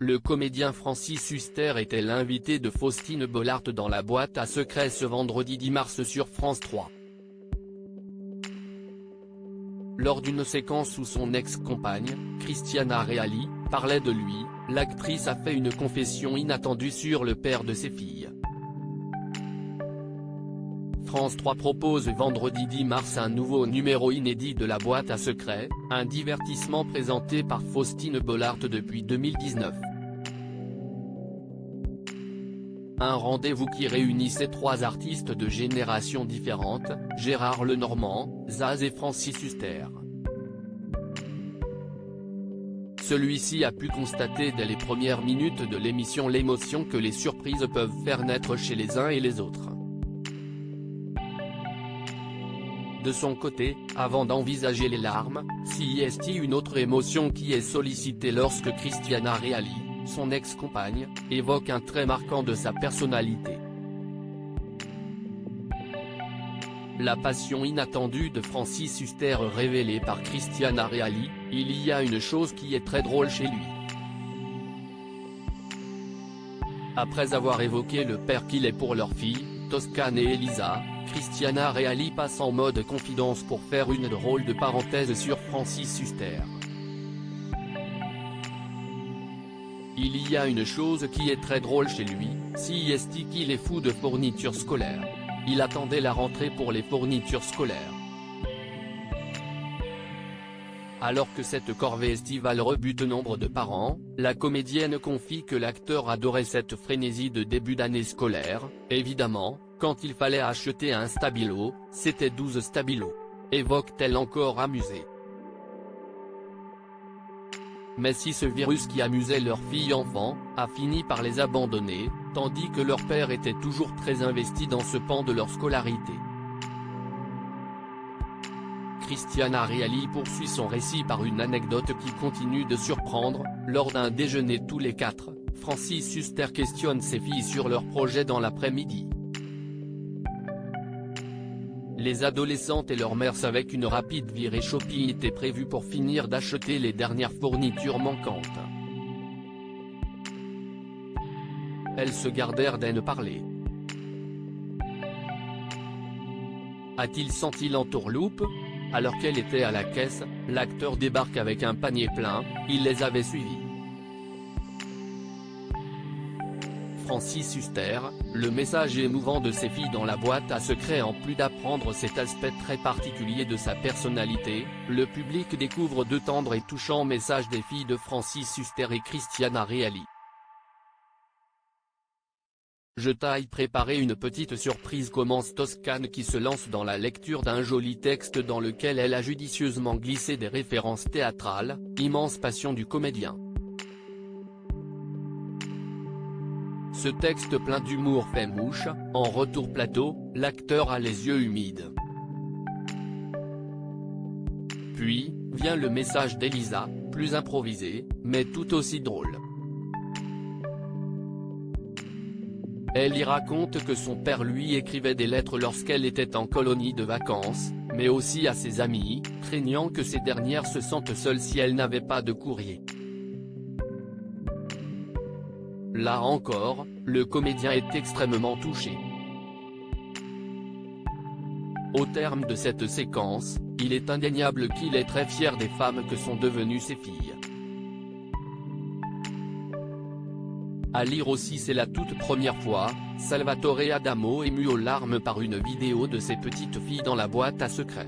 le comédien Francis Huster était l'invité de Faustine Bollaert dans la boîte à secrets ce vendredi 10 mars sur France 3. Lors d'une séquence où son ex-compagne, Cristiana Reali, parlait de lui, l'actrice a fait une confession inattendue sur le père de ses filles. France 3 propose vendredi 10 mars un nouveau numéro inédit de la boîte à secrets, un divertissement présenté par Faustine Bollaert depuis 2019. Un rendez-vous qui réunissait trois artistes de générations différentes, Gérard Lenormand, Zaz et Francis Huster. Celui-ci a pu constater dès les premières minutes de l'émission l'émotion que les surprises peuvent faire naître chez les uns et les autres. De son côté, avant d'envisager les larmes, s'y est une autre émotion qui est sollicitée lorsque Cristiana Reali, son ex-compagne, évoque un trait marquant de sa personnalité. La passion inattendue de Francis Huster révélée par Cristiana Reali, il y a une chose qui est très drôle chez lui. Après avoir évoqué le père qu'il est pour leurs filles, Toscane et Elisa, Cristiana Reali passe en mode confidence pour faire une drôle de parenthèse sur Francis Huster. Il y a une chose qui est très drôle chez lui, c'est qu'il est fou de fournitures scolaires. Il attendait la rentrée pour les fournitures scolaires. Alors que cette corvée estivale rebute nombre de parents, la comédienne confie que l'acteur adorait cette frénésie de début d'année scolaire. Évidemment, quand il fallait acheter un stabilo, c'était 12 stabilos. Évoque-t-elle encore amusée. Mais si ce virus qui amusait leurs filles enfants, a fini par les abandonner, tandis que leur père était toujours très investi dans ce pan de leur scolarité. Cristiana Reali poursuit son récit par une anecdote qui continue de surprendre. Lors d'un déjeuner tous les quatre, Francis Huster questionne ses filles sur leurs projets dans l'après-midi. Les adolescentes et leur mère savaient qu'une rapide virée shopping était prévue pour finir d'acheter les dernières fournitures manquantes. Elles se gardèrent d'en parler. A-t-il senti l'entourloupe? Alors qu'elle était à la caisse, l'acteur débarque avec un panier plein, il les avait suivis. Francis Huster, le message émouvant de ses filles dans la boîte à secrets. En plus d'apprendre cet aspect très particulier de sa personnalité, le public découvre deux tendres et touchants messages des filles de Francis Huster et Cristiana Reali. Je t'ai préparé une petite surprise, commence Toscane qui se lance dans la lecture d'un joli texte dans lequel elle a judicieusement glissé des références théâtrales, immense passion du comédien. Ce texte plein d'humour fait mouche. En retour plateau, l'acteur a les yeux humides. Puis, vient le message d'Elisa, plus improvisé, mais tout aussi drôle. Elle y raconte que son père lui écrivait des lettres lorsqu'elle était en colonie de vacances, mais aussi à ses amies, craignant que ces dernières se sentent seules si elle n'avait pas de courrier. Là encore, le comédien est extrêmement touché. Au terme de cette séquence, il est indéniable qu'il est très fier des femmes que sont devenues ses filles. À lire aussi, c'est la toute première fois, Salvatore Adamo ému aux larmes par une vidéo de ses petites filles dans la boîte à secrets.